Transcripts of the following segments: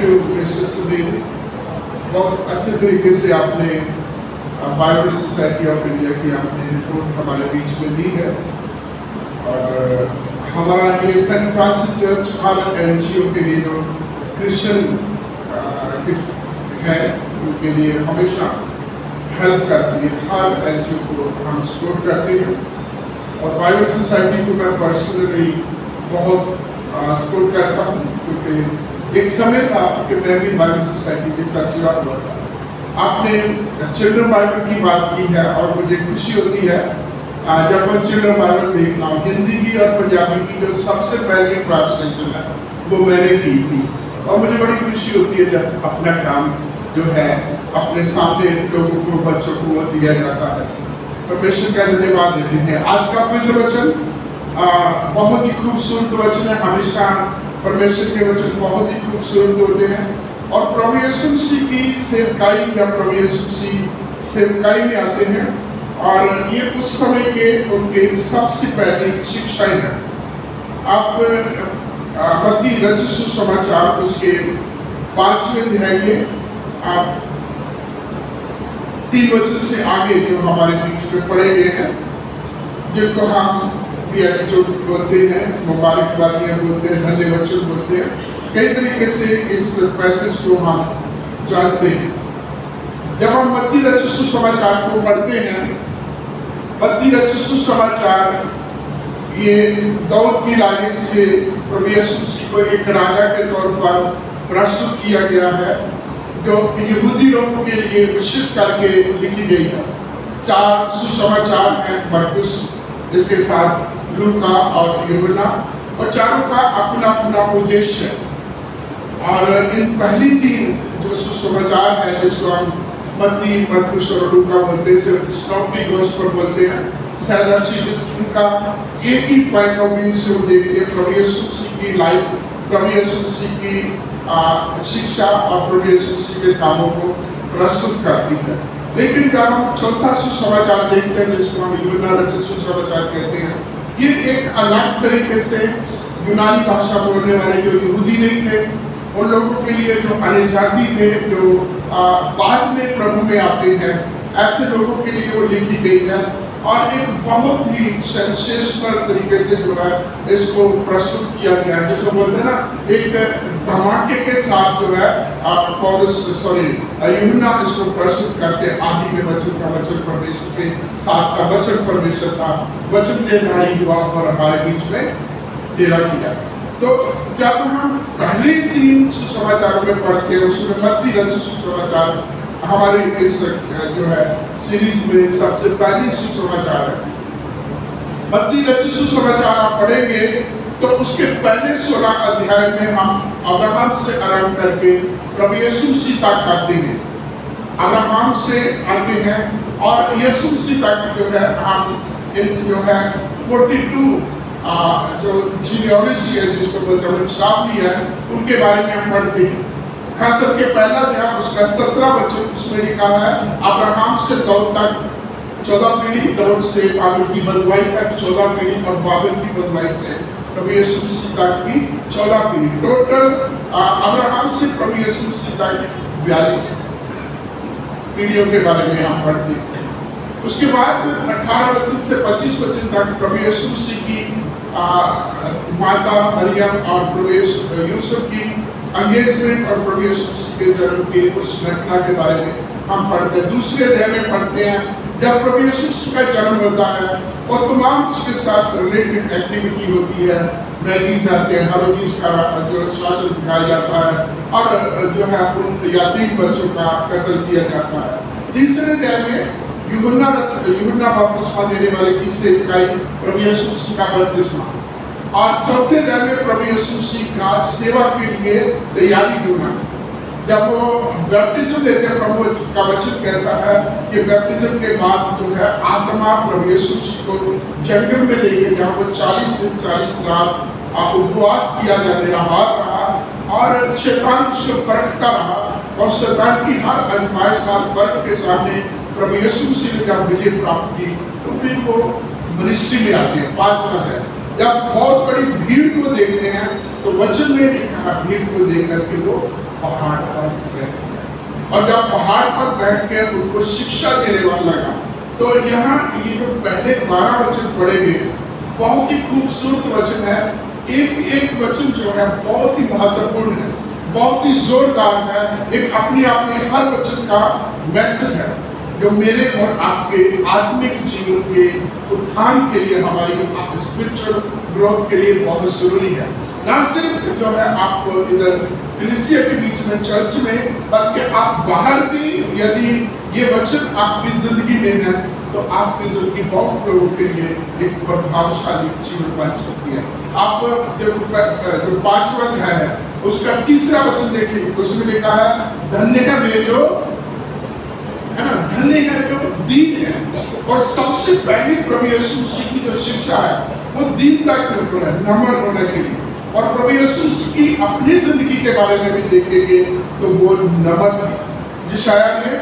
You mister Sunil, बहुत अच्छे तरीके से आपने बाइबल सोसाइटी ऑफ इंडिया की आपने रिपोर्ट हमारे बीच में दी है। और हमारा ये सेंट फ्रांसिस चर्च हर एनजीओ के लिए जो क्रिश्चियन है उनके लिए हमेशा हेल्प करती है, हर एनजीओ को हम सपोर्ट करते हैं। और बाइबल सोसाइटी को मैं पर्सनली बहुत सपोर्ट करता हूँ, क्योंकि एक समय था कि मैं भी बाइबल सोसाइटी के साथ जुड़ा हुआ था। आपने चिल्ड्रन बाइबल की बात की है और मुझे खुशी होती है जब मैं चिल्ड्रन बाइबल देखता हूँ। हिंदी की और पंजाबी की जो सबसे पहले ट्रांसलेशन है वो मैंने की थी, और मुझे बड़ी खुशी होती है जब अपना काम जो है अपने सामने लोगों को, बच्चों को दिया जाता है। परमेश्वर का धन्यवाद देते हैं। आज का पवित्र वचन बहुत ही खूबसूरत वचन है। हमेशा परमेश्वर के वचन बहुत ही खूबसूरत होते हैं, और प्रभु यीशु मसीह की सेवकाई या प्रभु यीशु मसीह सेवकाई में आते हैं, और ये उस समय के उनके सबसे पहले शिक्षाएं हैं। आप मत्ती रचित सुसमाचार उसके 5वें अध्याय में आप 3 वचन से आगे जो हमारे बीच में पढ़े गए हैं, जिनको हम बेअटीट्यूड बोलते हैं, मुबारकबादियाँ बोलते हैं, धन्य वचन बोलते हैं, कई तरीके से इस पैसेज को हम जानते हैं। जब हम मत्ती रचित सुसमाचार को पढ़ते हैं, मत्ती रचित सुसमाचार ये दाऊद की लाइन से प्रभु यीशु मसीह को एक राजा के तौर पर प्रस्तुत किया गया है, जो यहूदी लोगों के लिए विशेष करके लिखी गई है। 4 सुसमाचार हैं, मरकुस, इसके साथ लूका और यूहन्ना, और चारों का अपना अपना उद्देश्य है। और इन पहली 3 जो सुसमाचार है, जिसको हम मत्ती, मरकुस और लूका बोलते हैं, सिर्फ स्नॉप्टिक गोस्पेल बोलते हैं, उनका एक ही पॉइंट ऑफ व्यू से वो देखते हैं, प्रभु यीशु मसीह की लाइफ, प्रभु यीशु मसीह की शिक्षा और प्रभु यीशु मसीह के कामों को प्रस्तुत करती है। लेकिन जब हम चौथा सुसमाचार देखते हैं, जिसको हम यूहन्ना रचित सुसमाचार कहते हैं, ये एक अलग तरीके से यूनानी भाषा बोलने वाले जो यहूदी नहीं थे, उन लोगों के लिए जो अन्यजाति थे, जो बाद में प्रभु में आते हैं, ऐसे लोगों के लिए वो लिखी गई है। और एक बहुत ही सेंसेशनल तरीके से जो है इसको प्रस्तुत किया गया है, जिसको बोलते हैं ना, एक धमाके के साथ जो है यूहन्ना इसको प्रस्तुत करते। आदि में वचन का, वचन परमेश्वर के साथ का, वचन परमेश्वर था, वचन के नारी युवा और हमारे बीच में डेरा किया। तो जब हम पहले 3 सुसमाचारों में पढ़ते हैं, उसमें मत्ती रचित सुसमाचार हमारे इस जो है सीरीज में सबसे पहली सुसमाचार है। मत्ती रचित सुसमाचार आप पढ़ेंगे तो उसके पहले 16 अध्याय में हम अब्राहम से आरंभ करके प्रभु यीशु मसीह तक आते हैं। अब्राहम से आते हैं और यीशु मसीह तक जो है हम इन जो है 42 जो जीनियोलॉजी है, जिसको बोलते हैं वंशावली है, उनके बारे में हम पढ़ते हैं। खास करके पहला अध्याय उसका 17 वचन उसमें लिखा है, अब्राहम से दाऊद तक 14 पीढ़ी, दाऊद से बाबिल की बदवाई तक 14 पीढ़ी, और बाबिल की बदवाई से प्रभु यीशु मसीह तक की 14 पीढ़ी। टोटल अब्राहम से प्रभु यीशु मसीह तक 42 पीढ़ियों के बारे में हम पढ़ते हैं। उसके बाद 18 वचन से 25 वचन तक प्रभु यीशु मसीह की माता मरियम और प्रभु यूसुफ की एंगेजमेंट और प्रभु यीशु मसीह के जन्म की उस घटना के बारे में हम पढ़ते हैं। दूसरे अध्याय में पढ़ते हैं जब प्रभु यीशु मसीह का जन्म होता है और तमाम उसके साथ रिलेटेड एक्टिविटी होती है, मैगी जाते हैं, हेरोदिस का जो शासन दिखाया जाता है, और जो है उन यतीम बच्चों का कत्ल किया जाता है। तीसरे अध्याय में यूहन्ना बपतिस्मा देने वाले की सेवकाई, प्रभु यीशु मसीह का बपतिस्मा, और चौथे अध्याय में प्रभु यीशु मसीह का सेवा के लिए तैयारी होना। जब वो बैप्टिज्म लेते हैं, प्रभु का वचन कहता है कि बैप्टिज्म के बाद जो है आत्मा प्रभु यीशु मसीह को जंगल में ले गए, जहाँ वो 40 दिन 40 रात उपवास किया जा रहा, और शैतान उसको परखता रहा, और शैतान की हर आजमाइश परख के सामने प्रभु यीशु मसीह ने जब विजय प्राप्त की, तो फिर वो मिनिस्ट्री में आते हैं। 5वां है जब बहुत बड़ी भीड़ को देखते हैं, तो वचन में लिखा भीड़ को देख करके वो पहाड़ पर बैठ गया। और जब पहाड़ पर बैठ के उनको शिक्षा देने वाला लगा, तो यहाँ ये जो पहले 12 वचन पढ़े गए बहुत ही खूबसूरत वचन है। एक एक वचन जो है बहुत ही महत्वपूर्ण है, बहुत ही जोरदार है। एक अपने आप में हर वचन का मैसेज है जो मेरे और आपके आत्मिक जीवन के उत्थान के लिए, हमारी स्पिरिचुअल ग्रोथ के लिए बहुत जरूरी है। ना सिर्फ जो है आपको इधर कलीसिया के बीच में, चर्च में, बल्कि आप बाहर भी यदि ये वचन आपकी जिंदगी में है तो आपकी जिंदगी बहुत लोगों के लिए एक प्रभावशाली जीवन बन सकती है। आप जो 5वां अध्याय है उसका 3रा वचन देखिए, उसमें लिखा है धन्य है वे जो, है ना, धन्य है जो दीन है। और सबसे पहली प्रभु यीशु मसीह की जो शिक्षा है वो दीनता के ऊपर है, नम्र होने के लिए। और प्रभु यीशु मसीह की अपनी जिंदगी के बारे में भी देखेंगे तो वो नम्र थी। यशाया में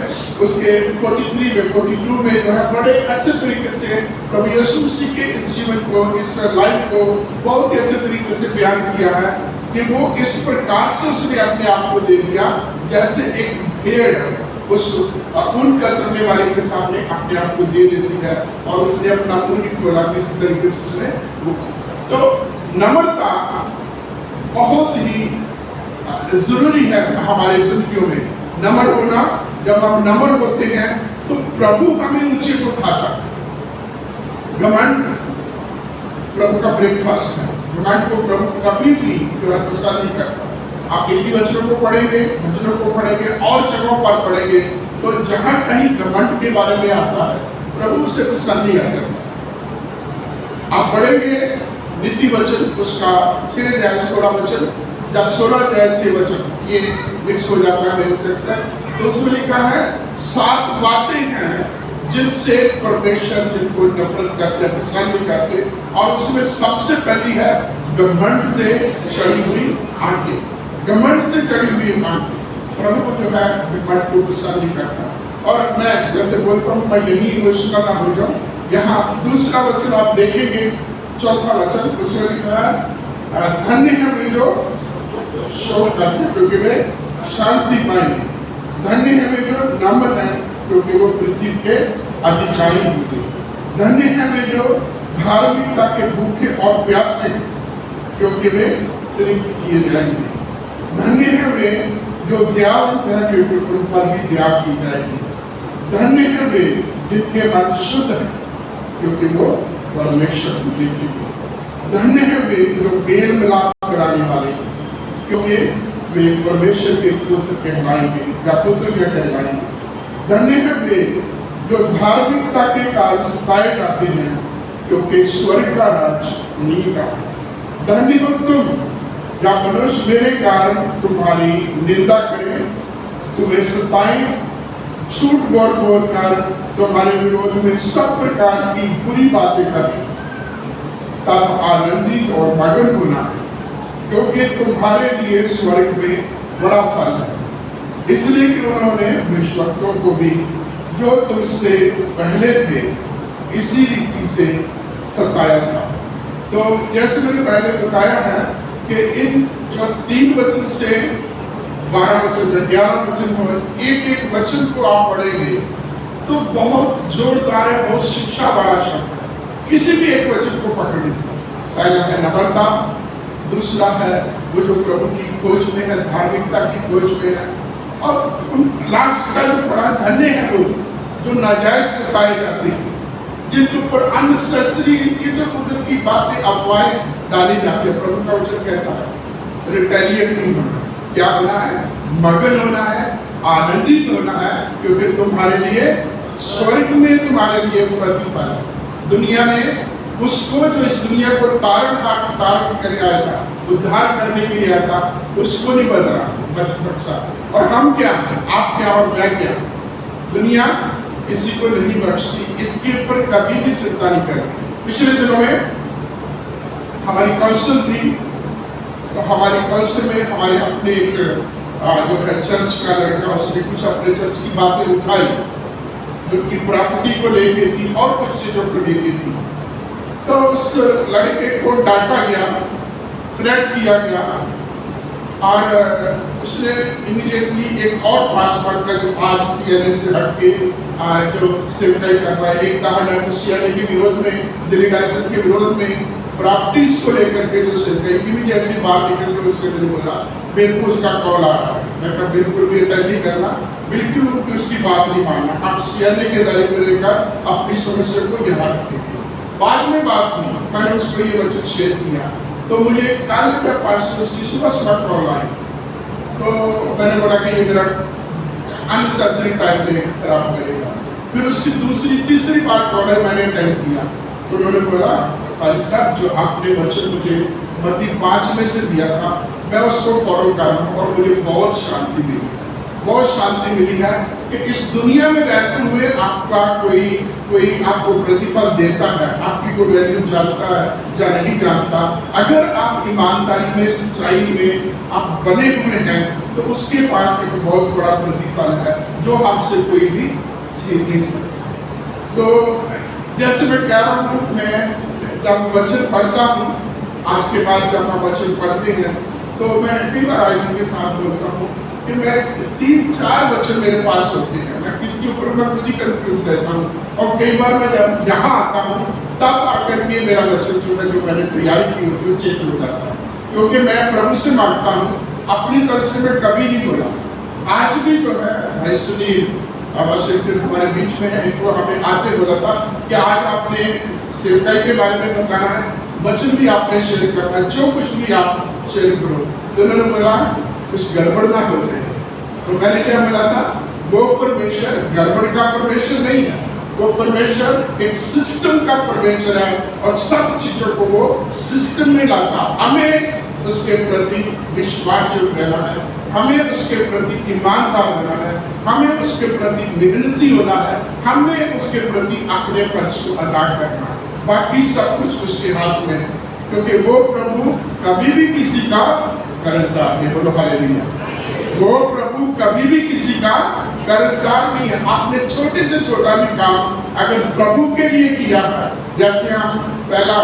उसके 43 में 42 में जो है बड़े अच्छे तरीके से प्रभु यीशु मसीह के इस जीवन को, इस लाइफ को बहुत ही अच्छे तरीके से बयान किया है कि वो इस प्रकार से उसने अपने आप को दे दिया जैसे एक भेड़ उस ऊन कतरने वाले के सामने अपने आप को दे देती है, और उसने अपना ऊन खोला किसी तरीके से उसने वो। तो नम्रता बहुत ही जरूरी है हमारे जिंदगियों में। नम्र होना, जब हम नम्र होते हैं तो प्रभु हमें ऊंचे को उठाता है। घमंड प्रभु का ब्रेकफास्ट है। घमंड को प्रभु कभी भी जो है पसंद नहीं करता। आप इन्हीं वचनों को पढ़ेंगे, भजनों को पढ़ेंगे और जगहों पर पढ़ेंगे तो जहां कहीं घमंड के बारे में आता है प्रभु उसे पसंद नहीं आता। आप पढ़ेंगे नीति वचन उसका 6 अध्याय 16 वचन या 16 अध्याय 6 वचन, ये मिक्स हो जाता है मेरे सेक्शन। तो उसमें लिखा है 7 बातें हैं जिनसे परमेश्वर जिनको नफरत करते हैं, पसंद नहीं करते, और उसमें सबसे पहली है घमंड से चढ़ी हुई आंखें। घमंड से चढ़ी हुई आंखें, प्रभु जो है घमंड को पसंद नहीं करता। और मैं जैसे बोलता हूँ, मैं यही इमोशनल ना हो जाऊँ। यहाँ दूसरा वचन आप देखेंगे, 4था वचन, उसमें लिखा है धन्य है वे जो शोक करते हैं क्योंकि वे शांति पाएंगे। धन्य है वे जो नम्र हैं क्योंकि वो पृथ्वी के अधिकारी होंगे। धन्य है वे जो धार्मिकता के भूखे और प्यासे क्योंकि वे तृप्त किए जाएंगे। धन्य है वे जो दयावंत है क्योंकि उन पर भी दया की जाएगी। धन्य है वे जिनके मन शुद्ध है क्योंकि वो परमेश्वर को देखेंगे। धन्य है वे जो मेल मिलाप कराने वाले क्योंकि वे परमेश्वर के पुत्र कहलाएंगे या पुत्र के कहलाएंगे। धन्य है वे जो धार्मिकता के कार्य सिखाए जाते हैं क्योंकि स्वर्ग का राज उन्हीं का है। धन्य हो तुम या मनुष्य मेरे कारण तुम्हारी निंदा करें, तुम्हें सताएं, झूठ बोल कर तुम्हारे विरोध में सब प्रकार की बुरी बातें करें, तब आनंदित और मगन होना है क्योंकि तुम्हारे लिए स्वर्ग में बड़ा फल है। इसलिए कि उन्होंने भविष्यवक्ताओं को भी जो तुमसे पहले थे इसी रीति से सताया था। तो जैसे मैंने पहले बताया है कि इन जो 3 वचन से 12 वचन, 11 वचन हो, एक वचन को आप पढ़ेंगे तो बहुत जोरदार है, बहुत शिक्षा वाला शब्द है। किसी भी एक वचन को पकड़े, पहला है नम्रता, दूसरा है वो जो प्रभु की खोज में है, धार्मिकता की खोज में है, और लास्ट का जो पढ़ा धन्य है लोग जो नाजायज सताए जाते हैं, जिनके ऊपर अननेसेसरी इधर उधर की बातें अफवाहें डाली जाती है। प्रभु का वचन कहता है रिटेलिएट नहीं होना, क्या होना है? मगन होना है, आनंदित होना है क्योंकि तुम्हारे लिए स्वर्ग में तुम्हारे लिए प्रतिफल है। दुनिया में उसको जो इस दुनिया को तारण कर आया था, उद्धार करने के लिए आया था, उसको नहीं बचा। और हम क्या हैं? आप क्या और मैं क्या? दुनिया किसी को नहीं बख्शती, इसके ऊपर कभी भी चिंता नहीं करती। पिछले दिनों में हमारी काउंसिल थी, तो हमारी काउंसिल में हमारे अपने एक जो है चर्च का लड़का, उसने कुछ अपने चर्च की बातें उठाई जो उनकी प्रॉपर्टी को लेके थी और कुछ चीजों को लेके थी। तो उस लड़के को डांटा गया, थ्रेट किया गया, और उसने इमीडिएटली एक और पासवर्ड का जो आज CNN से हट के जो सेवकाई कर रहा है, एक कहा तो CNN के विरोध में, दिल्ली डायनेसिस के विरोध में, प्रॉपर्टीज को लेकर के जो सेवकाई इमीडिएटली बाहर निकल के उसने मुझे बोला, मेरे को उसका कॉल आ रहा है। मैं कहा बिल्कुल भी अटेंड नहीं करना, बिल्कुल भी उसकी बात नहीं मानना, आप CNN के दायरे में रहकर अपनी समस्या को यहाँ रखेंगे। बाद में बात हुई, मैंने उसको ये वचन शेयर किया, तो मुझे कल का परसों उसकी सुबह कॉल आई, तो मैंने बोला कि ये मेरा अननेसेसरी टाइम में खराब करेगा। फिर उसकी दूसरी तीसरी बार कॉल है, मैंने अटेंड किया, तो उन्होंने बोला भाई साहब जो आपने वचन मुझे मत्ती 5 में से दिया था, मैं उसको फॉलो कर रहा हूँ और मुझे बहुत शांति मिली, बहुत शांति मिली है कि इस दुनिया में रहते हुए आपका कोई आपको प्रतिफल देता है, आपकी कोई वैल्यू जानता है या नहीं जानता। अगर आप ईमानदारी में, सच्चाई में आप बने हुए हैं तो उसके पास एक बहुत बड़ा प्रतिफल है जो हमसे कोई भी छीन नहीं सकता। तो जैसे मैं कह रहा हूँ, मैं जब वचन पढ़ता हूँ, आज के बाद जब हम वचन पढ़ते हैं तो मैं कई बार आयोजन के साथ बोलता हूँ कि मैं 3-4 वचन मेरे पास होते हैं, मैं किसके ऊपर मैं खुद ही कंफ्यूज रहता हूँ, और कई बार मैं जब यहाँ आता हूँ तब आकर के मेरा वचन जो मैंने तैयारी की होती है चेक हो जाता है, क्योंकि मैं प्रभु से मांगता हूँ, अपनी तरफ से मैं कभी नहीं बोला। आज भी जो है भाई सुनील अवश्य हमारे बीच में है, इनको हमें आते बोला था कि आज आपने सेवकाई के बारे में बताना है, वचन भी आपने शेयर करना है, जो कुछ भी आप शेयर करो। तो उन्होंने बोला कुछ गड़बड़ ना हो जाए, तो मैंने क्या बोला था, वो परमेश्वर गड़बड़ का परमेश्वर नहीं है, वो परमेश्वर एक सिस्टम का परमेश्वर है और सब चीजों को वो सिस्टम में लाता। हमें उसके प्रति विश्वास जो रहना है, हमें उसके प्रति ईमानदार रहना है, हमें उसके प्रति मेहनती होना है, हमें उसके प्रति अपने फर्ज को अदा करना है, बाकी सब कुछ उसके हाथ में है, क्योंकि वो प्रभु कभी भी किसी का कर्जदार नहीं, बोलो हालेलुया, वो प्रभु कभी भी किसी का कर्जदार नहीं है। आपने छोटे से छोटा भी काम अगर प्रभु के लिए किया है, जैसे हम पहला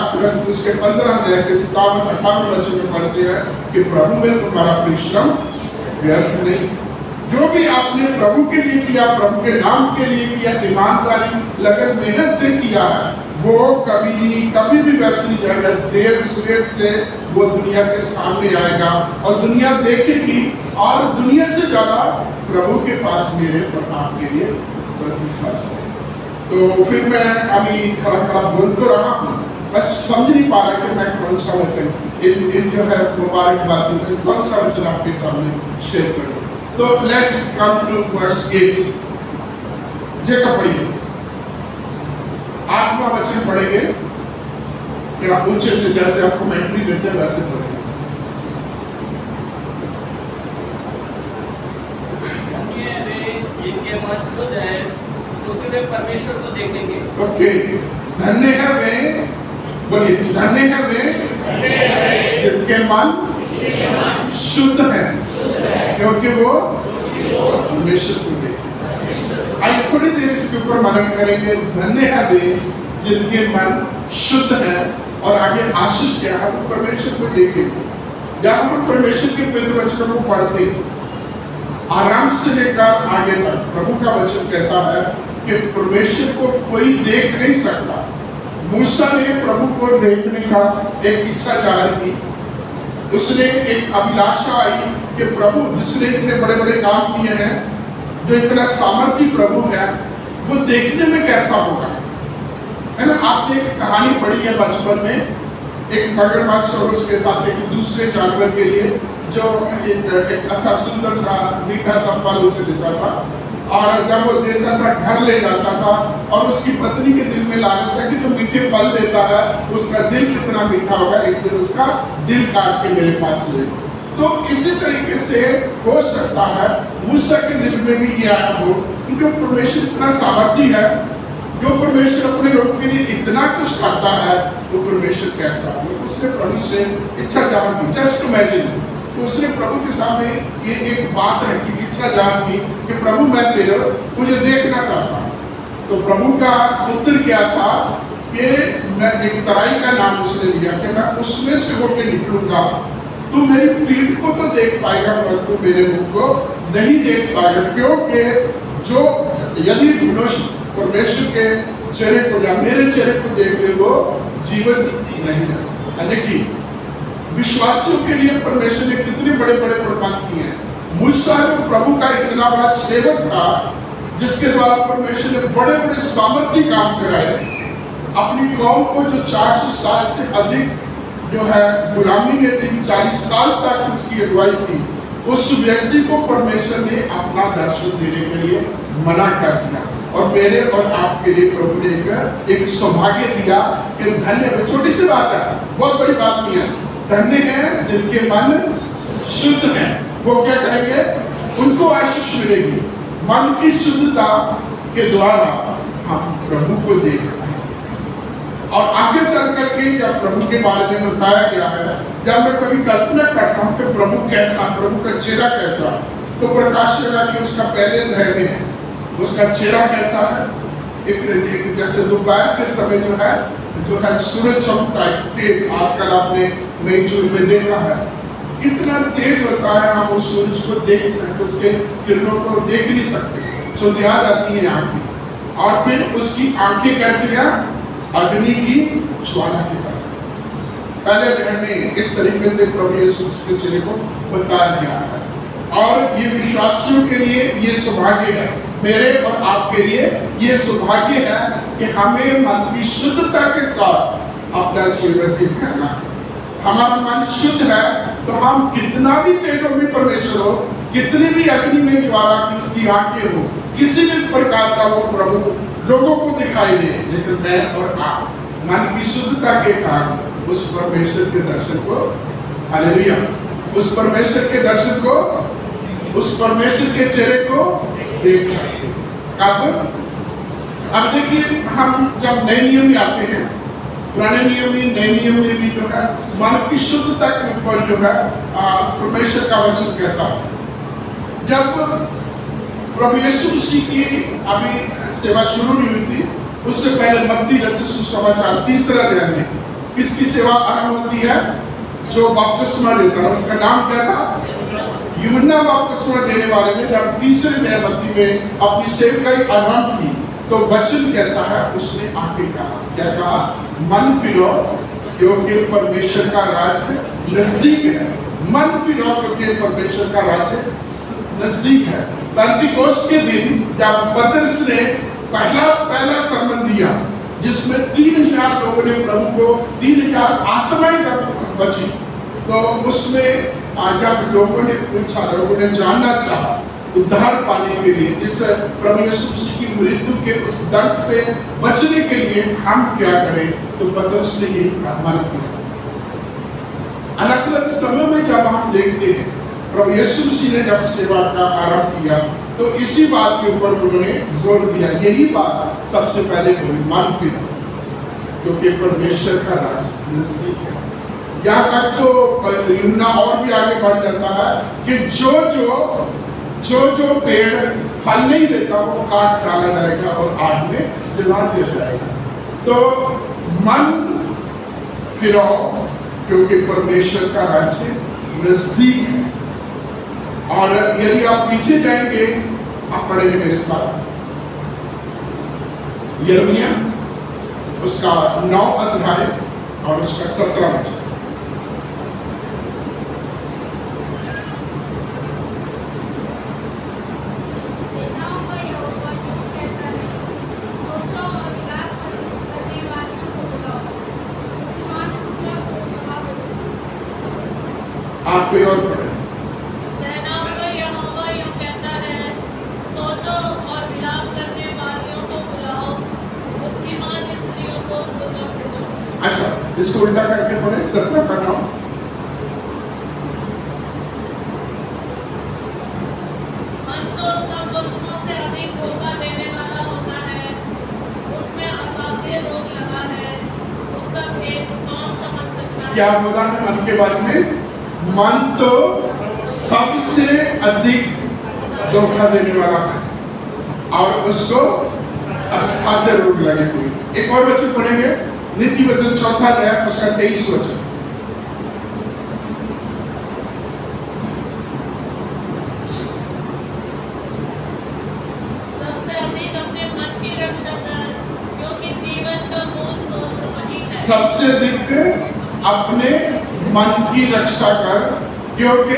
उसके 15 अध्याय के 57-58 वचन में पढ़ते हैं कि प्रभु में तुम्हारा परिश्रम व्यर्थ नहीं। जो भी आपने प्रभु के लिए किया, प्रभु के नाम के लिए किया, ईमानदारी लगन मेहनत से किया है, वो कभी भी व्यर्थ नहीं जाएगा। देर सवेर से वो दुनिया के सामने आएगा और दुनिया देखेगी, और दुनिया से ज्यादा प्रभु के पास मेरे और आपके लिए प्रतिफल है। तो फिर मैं अभी खड़ा बोल तो रहा हूँ, बस समझ नहीं पा रहा कि मैं कौन सा वचन इन जो है मुबारक बातों में कौन सा वचन आपके सामने शेयर करूँ। तो let's come to verse 8। Jacob पढ़िए, 8वां वचन पढ़ेंगे, क्या ऊंचे से जैसे आप कमेंट्री देते हैं वैसे पढ़ेंगे। जिनके मन शुद्ध है क्योंकि वे परमेश्वर को देखेंगे। ओके, धन्य है वे, बोलिए धन्य है वे जिनके मन शुद्ध है क्योंकि वो परमेश्वर को देखेंगे। आइए थोड़ी देर इसके ऊपर मनन करेंगे। धन्य है वे जिनके मन शुद्ध है, और आगे आशीष क्या है, वो परमेश्वर को देखेंगे। जब हम परमेश्वर के पवित्र वचनों को पढ़ते हैं आराम से लेकर आगे तक, प्रभु का वचन कहता है कि परमेश्वर को कोई देख नहीं सकता। मूसा ने प्रभु को देखने का एक इच्छा जाहिर की, उसने एक अभिलाषा आई कि प्रभु जिसने इतने बड़े बड़े काम किए हैं, जो इतना सामर्थ्य प्रभु है, वो देखने में कैसा होगा, है ना। आपने एक कहानी पढ़ी है बचपन में, एक मगरमच्छ और उसके साथ एक दूसरे जानवर के लिए जो एक अच्छा सुंदर सा मीठा सा फल उसे देता था, और जब वो देता था घर ले जाता था, और उसकी पत्नी के दिल में लालच था कि जो मीठे फल देता है उसका दिल कितना मीठा होगा, एक दिन उसका दिल काट के मेरे पास ले। तो इसी तरीके से हो सकता है मूसा के दिल में भी ये आया हो, क्योंकि परमेश्वर इतना सामर्थी है, जो परमेश्वर अपने लोगों के लिए इतना कुछ करता है, वो परमेश्वर कैसा है। उसने प्रभु से इच्छा जान की, जस्ट इमेजिन, तो उसने प्रभु के सामने ये एक बात रखी, इच्छा जान की कि प्रभु मैं तुझे देखना चाहता हूँ। तो प्रभु का उत्तर क्या था कि मैं एक तराई का नाम उसने लिया कि मैं उसमें से होकर निकलूंगा, तू मेरी पीठ को तो देख पाएगा परंतु मेरे मुख को नहीं देख पाएगा, क्योंकि जो यदि मनुष्य परमेश्वर के चेहरे को या मेरे चेहरे को देख ले वो जीवन नहीं रह सकता। देखिए विश्वासियों के लिए परमेश्वर ने कितने बड़े बड़े प्रबंध किए हैं। मूसा जो प्रभु का इतना बड़ा सेवक था जिसके द्वारा परमेश्वर ने बड़े बड़े सामर्थ्य काम कराए, अपनी कौम को जो 400 साल से अधिक जो है गुलामी में थी, 40 साल तक उसकी अगुवाई की, उस व्यक्ति को परमेश्वर ने अपना दर्शन देने के लिए मना कर दिया। और मेरे और आपके लिए प्रभु ने एक सौभाग्य दिया कि धन्य, छोटी सी बात है, बहुत बड़ी बात नहीं है, धन्य है जिनके मन शुद्ध है, वो क्या कहेंगे, उनको आशीष मिलेगी। मन की शुद्धता के द्वारा हम प्रभु को देख रहे हैं। और आगे चल करके जब प्रभु के बारे में बताया गया है, जब मैं कभी कल्पना करता हूँ कि प्रभु कैसा, प्रभु का चेहरा कैसा, तो प्रकाश चेहरा की उसका पहले अध्याय में है, उसका चेहरा कैसा है, एक जैसे दोपहर के समय जो है सूरज चमकता है तेज। आजकल आपने मई जून में देखा है कितना तेज होता है, हम उस सूरज को देख उसके किरणों को देख नहीं सकते, चुंधिया जाती है आंखें। और फिर उसकी आंखें कैसी है, अग्नि की ज्वाला की तरह। पहले अध्याय में इस तरीके से प्रभु यीशु के चेहरे को बताया गया है। और ये विश्वासियों के लिए ये सौभाग्य है, मेरे और आपके लिए ये सौभाग्य है कि हमें मन की शुद्धता के साथ अपना जीवन व्यतीत करना है। हमारा मन शुद्ध है तो हम कितना भी तेजों में परमेश्वर हो, कितनी भी अग्नि में ज्वाला की उसकी आंखें हो, किसी भी प्रकार का वो प्रभु लोगों को दिखाई दे, लेकिन मैं और आप मन की शुद्धता के कारण उस परमेश्वर के दर्शन को, हालेलुया, उस परमेश्वर के दर्शन को, उस परमेश्वर के चेहरे को देख सकते हैं। अब देखिए हम जब नए नियम में आते हैं, पुराने नियम में, नए नियम में भी जो है मन की शुद्धता के ऊपर जो है परमेश्वर का वचन कहता है। जब प्रभु यीशु मसीह की अभी सेवा शुरू नहीं हुई थी, उससे पहले मत्ती रचित सुसमाचार 3 अध्याय में किसकी सेवा आरंभ होती है, जो बपतिस्मा लेता है, उसका नाम क्या था, यूहन्ना बपतिस्मा देने वाले ने जब 3 अध्याय मत्ती में अपनी सेवकाई आरंभ की तो वचन कहता है उसने आके कहा, क्या कहा, मन फिरो क्योंकि परमेश्वर का राज्य नजदीक है। मन फिरो क्योंकि परमेश्वर का राज्य नजदीक है। पेंतिकोस्त के दिन जब पतरस ने पहला sermon दिया जिसमें 3000 लोगों ने प्रभु को, 3000 आत्माएं जब बची, तो उसमें जब लोगों ने पूछा, लोगों ने जानना चाहा उद्धार पाने के लिए, इस प्रभु यीशु मसीह की मृत्यु के उस दर्द से बचने के लिए हम क्या करें, तो पतरस ने यही कहा, मन फिरो। अलग अलग समय में जब हम देखते हैं प्रभु यीशु मसीह ने जब सेवा का आरंभ किया तो इसी बात के ऊपर उन्होंने जोर दिया, यही बात सबसे पहले बोली, मन फिरो क्योंकि परमेश्वर का राज नजदीक है। यहाँ तक तो यूहन्ना और भी आगे बढ़ जाता है कि जो पेड़ फल नहीं देता वो काट डाला जाएगा और आग में जला दिया जाएगा। तो मन फिरो क्योंकि परमेश्वर का राज्य नजदीक है। और यदि आप पीछे जाएंगे, आप पढ़ेंगे मेरे साथ यिर्मयाह उसका 9 अध्याय और उसका 17 वचन। आप कोई और पढ़े। सेनाओं का यहोवा यूं कहता है, सोचो और विलाप करने वालियों को बुलाओ, बुद्धिमान स्त्रियों को उनको भेजो। अच्छा, इसको उल्टा करके पढ़े, 17 का नाम। मन तो सब वस्तुओं से अधिक धोखा देने वाला होता है, उसमें असाध्य रोग लगा है, उसका भेद कौन समझ सकता है। क्या बोला है मन के बारे में? मन तो सबसे अधिक धोखा देने वाला है और उसको असाध्य रोग लगे हुए। एक और वचन पढ़ेंगे, नीति वचन 4 अध्याय उसका 23 वचन। सबसे अधिक अपने मन की रक्षा कर, क्योंकि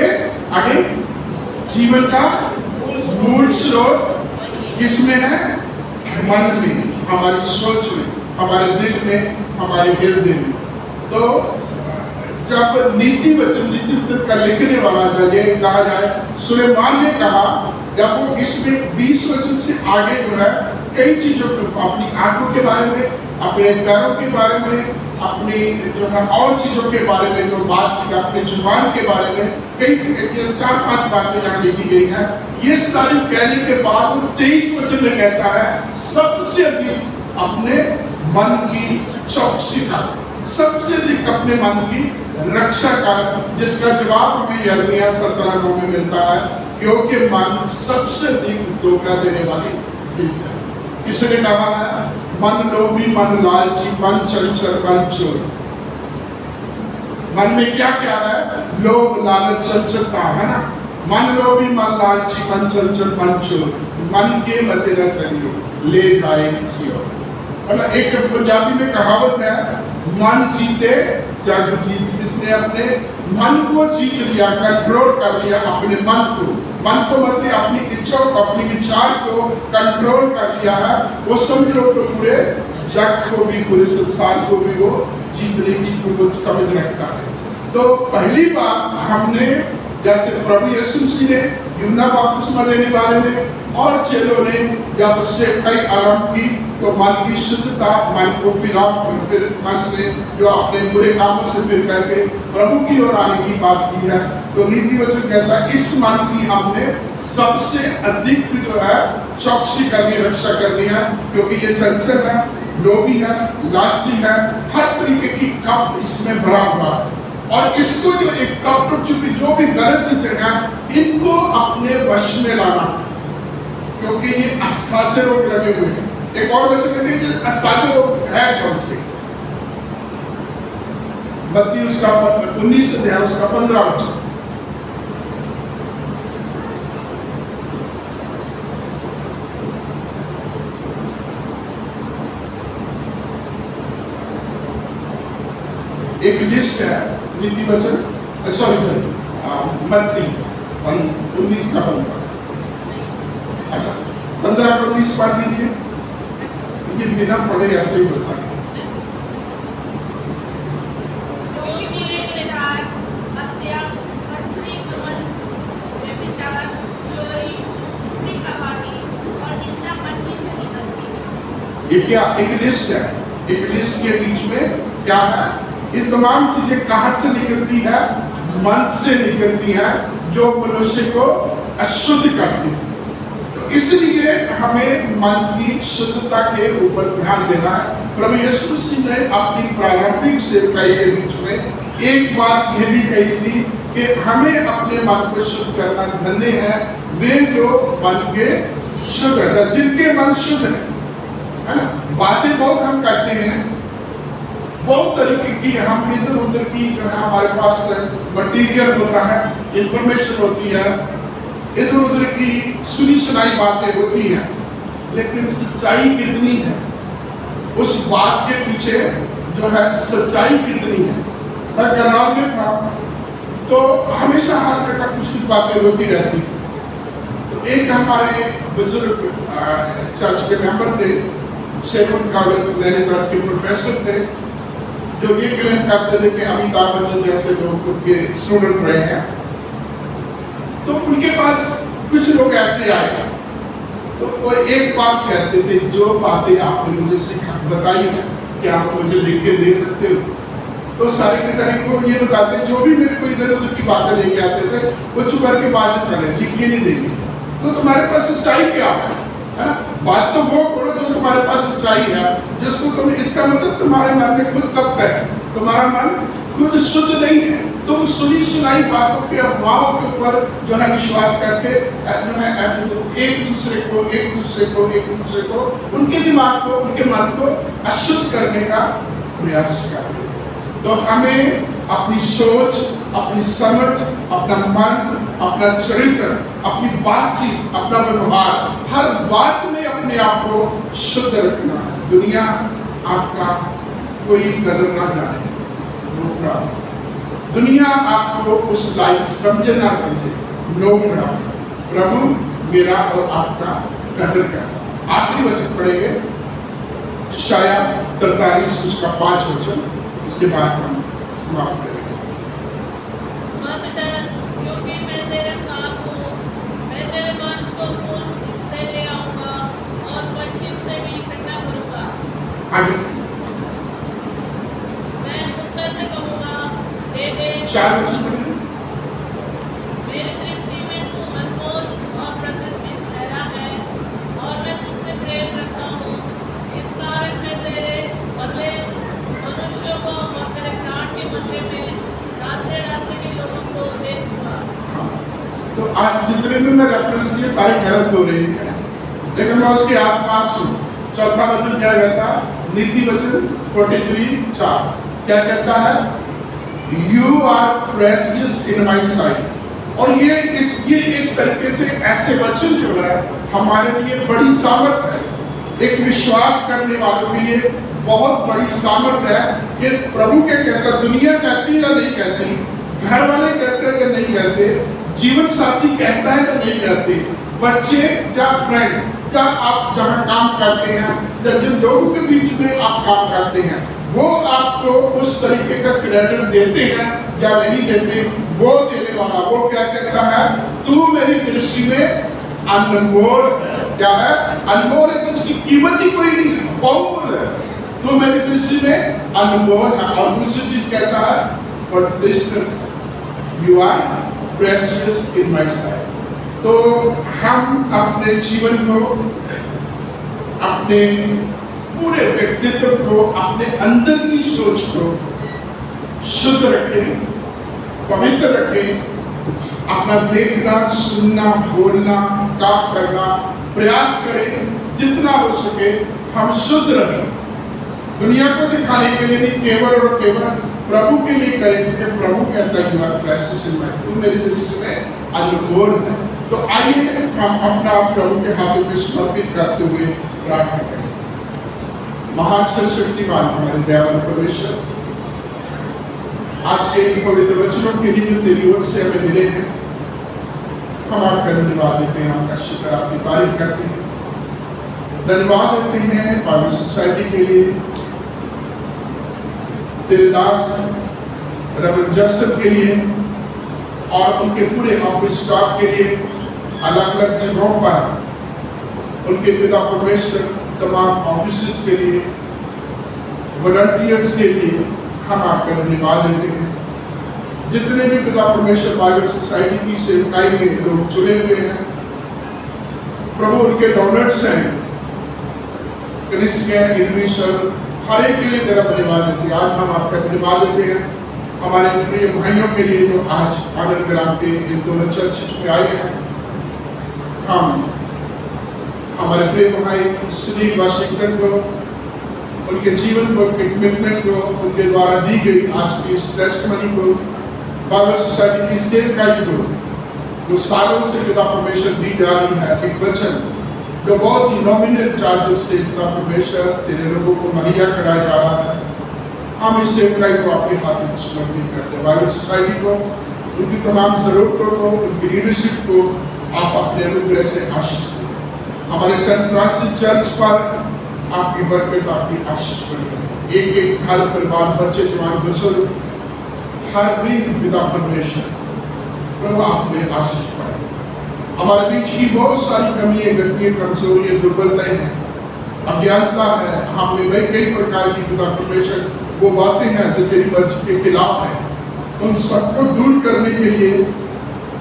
आगे जीवन का मूल स्रोत किसमें है? मन में, हमारी सोच में, हमारे दिल में, हमारे हृदय में। तो जब नीति वचन का लिखने वाला ये कहा जाए, सुलेमान ने कहा, जब वो इसमें 20 वचन से आगे जो है कई चीजों को, अपनी आंखों के बारे में, अपने पैरों के बारे में, अपनी जो है और चीजों के बारे में जो बात की, अपने जुबान के बारे में कई 4-5 बातें यहाँ लिखी गई हैं। ये सारी कहने के बाद वो 23 वचन में कहता है, सबसे अधिक अपने मन की चौकसी का, सबसे अधिक अपने मन की रक्षा का, जिसका जवाब हमें यिर्मयाह 17:9 में मिलता है, क्योंकि मन सबसे अधिक धोखा देने वाली चीज है। इसने कहा है, मन लोभी, मन लालची, मन चंचल, मन चोर। मन में क्या क्या है? लोभ, लालच, चंचलता, है ना? मन लोभी, मन लालची, मन चंचल, मन चोर। मन के मत न चलिए, ले जाए किसी और। एक पंजाबी में कहावत है, मन जीते जग जीत। जिसने अपने मन को जीत लिया, कंट्रोल कर लिया अपने मन को मतलब अपनी इच्छा को, अपनी विचार को कंट्रोल कर लिया है, वो समझ लो तो पूरे जग को भी, पूरे संसार को भी वो जीतने की पूर्व समझ रखता है। तो पहली बात हमने, जैसे प्रभु यीशु मसीह ने यूहन्ना बपतिस्मा देने वाले ने और चेलों ने जब उससे कई आरंभ की, तो मन की शुद्धता, मन को फिर मन से जो अपने बुरे कामों से फिर करके प्रभु की ओर आने की बात की है। तो नीति वचन कहता है, इस मन की हमने सबसे अधिक जो है चौकसी करनी, रक्षा करनी है, क्योंकि ये चंचल है, लोभी है, लालची है, हर तरीके की कप इसमें भरा हुआ है। और इसको जो एक कप, चूंकि जो भी गलत चीजें हैं, इनको अपने वश में लाना, क्योंकि ये असाध्य रोग लगे हुए हैं। एक और वचन कहते हैं, असाध्य रोग है कौन से? मत्ती उसका 19 अध्याय उसका 15 वचन। एक लिस्ट है नीति वचन, मत्ती 19 का 15। अच्छा, 15 को 19 पढ़ दीजिए। ये बिना पढ़े ऐसे ही होता है। ये क्या एक लिस्ट है? एक लिस्ट के बीच में क्या है? ये तमाम चीजें कहां से निकलती है? मन से निकलती है, जो मनुष्य को अशुद्ध करती है। तो इसलिए हमें मन की शुद्धता के ऊपर ध्यान देना है। प्रभु यीशु मसीह ने अपनी प्रारंभिक सेवकाई के बीच में एक बात यह भी कही थी कि हमें अपने मन को शुद्ध करना। धन्य है वे जो मन के शुद्ध है, जिनके मन शुद्ध है ना? बातें बहुत हम करते हैं, बहुत तरीके की हम इधर उधर की जो है हमारे पास मटीरियल होता है, इंफॉर्मेशन होती है, इधर उधर की सुनी सुनाई बातें होती हैं, लेकिन सच्चाई कितनी है? उस बात के पीछे जो है सच्चाई कितनी है? मैं करनाल में था तो हमेशा हर जगह कुछ कुछ बातें होती रहती। तो एक हमारे बुजुर्ग चर्च के मेंबर थे, सेवन कॉलेज नैनीताल के प्रोफेसर थे, जो ये क्लेम करते थे कि अमिताभ बच्चन जैसे लोग उनके स्टूडेंट रहे हैं। तो उनके पास कुछ लोग ऐसे आए तो वो एक बात कहते थे, जो बातें आपने मुझे बताई है कि आप मुझे लिख के दे सकते हो? तो सारे के सारे को ये बताते, जो भी मेरे को इधर उधर की बातें लेके आते थे, वो चुप करके बात से चले, लिख के नहीं देंगे। तो तुम्हारे पास सच्चाई क्या है ना? बात तो वो करो जो तुम्हारे पास सच्चाई है, जिसको तुम, इसका मतलब तुम्हारे मन में खुद कपट है, तुम्हारा मन खुद शुद्ध नहीं है। तुम सुनी सुनाई बातों के, अफवाहों के ऊपर जो है विश्वास करके जो है ऐसे तो एक दूसरे को उनके दिमाग को, उनके मन को अशुद्ध करने का प्रयास करते। तो हमें अपनी सोच, अपनी समझ, अपना मन, अपना चरित्र, अपनी बातचीत, अपना व्यवहार, हर बात में अपने आप को शुद्ध रखना है। दुनिया आपका कोई कदर ना जाने, नो प्रॉब्लम। दुनिया आपको उस लायक समझे ना समझे, नो प्रॉब्लम। प्रभु मेरा और आपका कदर करता। आखिरी वचन पढ़ेंगे, शाया 43 उसका 5 वचन, उसके बाद हम समाप्त करेंगे। मत डर, क्योंकि मैं तेरे साथ हूँ। मैं तेरे वंश को पूर्व से ले आऊंगा और पश्चिम से भी इकट्ठा करूंगा। आगे मैं उत्तर से कहूंगा, दे दे। 4 वचन पढ़ेंगे। मेरी दृष्टि में तू अनमोल और प्रतिष्ठित ठहरा है और मैं तुझसे प्रेम रखता हूँ। इस कारण मैं तेरे बदले मनुष्यों को और तेरे प्राण के बदले में राज्य राज्य के लोगों को दे दूंगा। तो आज जितने भी मैं रेफरेंस किए सारे गलत हो रहे हैं, लेकिन मैं उसके आसपास हूँ। चौथा वचन क्या कहता है? नीति वचन 43:4 क्या कहता है? You are precious in my sight. और ये एक तरीके से ऐसे वचन जो है हमारे लिए बड़ी सामर्थ है, एक विश्वास करने वालों के लिए बहुत बड़ी सामर्थ है। ये प्रभु के कहता, दुनिया कहती या नहीं कहती, घर वाले कहते हैं कि नहीं कहते, जीवन साथी कहता है कि नहीं कहते, बच्चे या फ्रेंड या आप जहाँ काम करते हैं या जिन लोगों के बीच में आप काम करते हैं, वो आपको उस तरीके का क्रेडिट देते हैं या नहीं देते, वो देने वाला वो क्या कहता है? तू मेरी दृष्टि में अनमोल है। क्या है? अनमोल है, जिसकी कीमत ही कोई नहीं है, बहुमूल्य है। तो मेरी दृष्टि में अनमोल है। और दूसरी चीज कहता है, और this you are precious in my sight. तो हम अपने जीवन को, अपने पूरे व्यक्तित्व को, अपने अंदर की सोच को शुद्ध रखें, पवित्र रखें। अपना देखना, सुनना, बोलना, काम करना प्रयास करें, जितना हो सके हम शुद्ध रहें। दुनिया को दिखाने के लिए नहीं, केवल और केवल प्रभु के लिए करें, क्योंकि प्रभु कहता है you are precious in my, तू मेरी दृष्टि में अनमोल है। तो आइए हम अपना प्रभु के हाथों में समर्पित करते हुए प्रार्थना करें। महान सर्वशक्तिमान हमारे दयावान परमेश्वर, आज के इन पवित्र वचनों के लिए जो तेरी ओर से हमें मिले हैं, हम आपका धन्यवाद देते हैं, आपका शुक्र, आपकी तारीफ करते हैं। धन्यवाद देते हैं बाइबल सोसाइटी के लिए, तेरे दास रेवरेंड जोसेफ के लिए और उनके पूरे ऑफिस स्टाफ के लिए, अलग अलग जगहों पर उनके पिता परमेश्वर तमाम ऑफिस के लिए, वॉलंटियर्स के लिए हम आपका धन्यवाद देते हैं। जितने भी पिता परमेश्वर बाइबल सोसाइटी की सेवकाई में लोग चुने हुए हैं, प्रभु उनके डोनर्स हैं, कनिष्ठ इंडिविजुअल, हर एक के लिए तेरा धन्यवाद देते हैं। आज हम आपका धन्यवाद देते हैं हमारे प्रिय भाइयों के लिए जो आज आनंद ग्राम के इन दोनों चर्च में आए हैं। हम हमारे प्रिय भाई श्री वाशिंगटन को, उनके जीवन को, उनके कमिटमेंट को, उनके द्वारा दी गई आज की इस टेस्टमनी को, बाइबल सोसाइटी की सेवकाई को, जो सालों से पिता परमेश्वर दी जा रही है, एक वचन जो बहुत ही नॉमिनल चार्जेस से पिता परमेश्वर तेरे लोगों को मुहैया कराया जा रहा है, हम इस सेवकाई को आपके हाथों में समर्पित करते हैं। बाइबल सोसाइटी को, उनकी तमाम जरूरतों को, उनकी लीडरशिप को आप अपने अनुग्रह से आशीष दें। हमारे सेंट फ्रांसिस चर्च पर आपकी बरकत, आपकी आशीष बनी। एक एक घर, परिवार, बच्चे, जवान, बुजुर्ग, हर भी पिता परमेश्वर प्रभु आप में आशीष पाए। हमारे बीच की बहुत सारी कमियां, गलतियां, कमजोरियां, दुर्बलताएं हैं, अज्ञानता है, हम में कई प्रकार की पिता परमेश्वर वो बातें हैं जो तेरी मर्जी के खिलाफ हैं, उन सबको दूर करने के लिए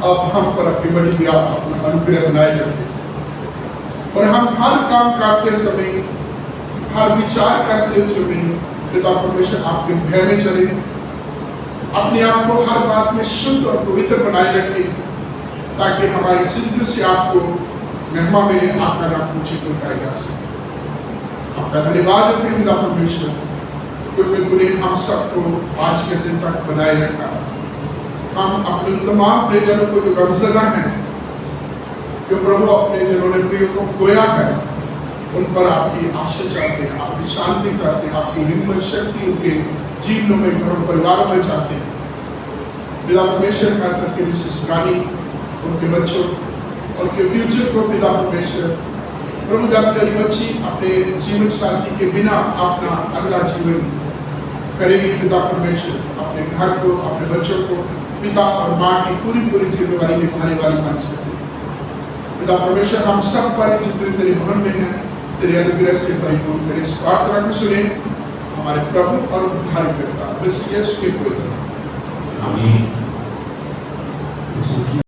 अब हम पर अपनी बड़ी दया, अपना अनुग्रह बनाए रखें। और हम हर काम करते समय, हर विचार करते समय पिता परमेश्वर आपके भय में चले, अपने आप को हर बात में शुद्ध और पवित्र बनाए रखें, ताकि हमारी जिंदगी से आपको महिमा मिले, आपका नाम ऊंचे उठाया जा सके। आपका धन्यवाद है पिता परमेश्वर, क्योंकि तूने हम सबको आज के दिन तक बनाए रखा। हम अपने तमाम प्रियजनों को जो गमज़दा हैं, जो प्रभु अपने जिन्होंने प्रिय को खोया है, उन पर आपकी आशा चाहते हैं, आपकी शांति चाहते हैं, आपकी हिम्मत शक्ति उनके जीवनों में, घरों परिवारों में चाहते हैं। पिता परमेश्वर खास करके मिसेस रानी, उनके बच्चों, उनके फ्यूचर को पिता परमेश्वर प्रभु जब तेरी बच्ची अपने जीवन साथी के बिना अपना अगला जीवन करेगी, पिता परमेश्वर अपने घर को, अपने बच्चों को पिता और माँ की पूरी जिम्मेवारी निभाने वाली बन सके। पिता परमेश्वर हम सब पर जितने तेरे भवन में हैं, तेरे अनुग्रह से परिपूर्ण करे। इस प्रार्थना को सुने हमारे प्रभु और उद्धारकर्ता यीशु के पवित्र नाम। आमीन।